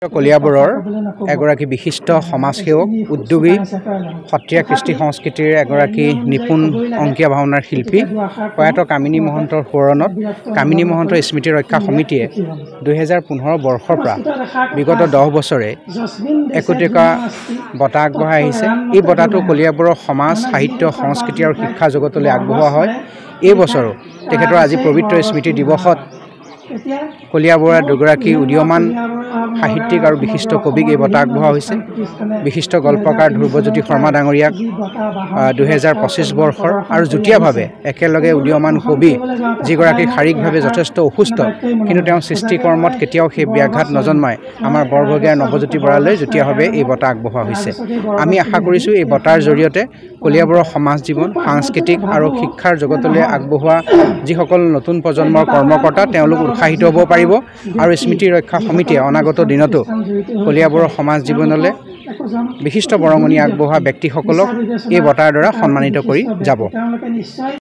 কলিয়াবৰৰ এগৰাকী বিশিষ্ট সমাজসেৱক, উদ্যোগী, সত্ৰীয়া কৃষ্টি সংস্কৃতিৰ এগৰাকী নিপুণ অংকীয়া ভাওনাৰ শিল্পী প্ৰয়াত কামিনী মহন্তৰ সোঁৱৰণত কামিনী মহন্ত স্মৃতি ৰক্ষা সমিতিয়ে 2015 বৰ্ষৰ পৰা বিগত 10 বছৰে একোটিকা বঁটা আগবঢ়াই আহিছে। এই বঁটাটো কলিয়াবৰৰ সমাজ, সাহিত্য, সংস্কৃতি আৰু শিক্ষা জগতলৈ আগবঢ়োৱা হয়। এই বছৰো তেখেতৰ আজি পবিত্ৰ স্মৃতি দিৱসত কলিয়াবৰৰ দুগৰাকী উদীয়মান সাহিত্যিক আৰু বিশিষ্ট কবিক এই বঁটা আগবঢ়োৱা হৈছে। বিশিষ্ট গল্পকাৰ ধ্ৰুৱজ্যোতি শৰ্মা ডাঙৰীয়াক 2025 বৰ্ষৰ আৰু যুটীয়াভাৱে একেলগে উদীয়মান কবি, যিগৰাকী শাৰীৰিকভাৱে যথেষ্ট অসুস্থ, কিন্তু তেওঁৰ সৃষ্টিকৰ্মত কেতিয়াও সেই ব্যাঘাত নজন্মায়, আমাৰ বৰভগীয়াৰ নৱজ্যোতি বৰালৈ যুটীয়াভাৱে এই বঁটা আগবঢ়োৱা হৈছে। আমি আশা কৰিছোঁ এই বঁটাৰ জৰিয়তে কলিয়াবৰৰ সমাজ জীৱন, সাংস্কৃতিক আৰু শিক্ষাৰ জগতলৈ আগবঢ়োৱা যিসকল নতুন প্ৰজন্মৰ কৰ্মকৰ্তা, তেওঁলোক উৎসাহিত হ'ব পাৰিব আৰু স্মৃতি ৰক্ষা সমিতিয়ে অনাগত দিনতো কলিয়াবৰৰ সমাজ জীৱনলৈ বিশিষ্ট বৰঙণি আগবঢ়োৱা ব্যক্তিসকলক এই বঁটাৰ দ্বাৰা সন্মানিত কৰি যাব।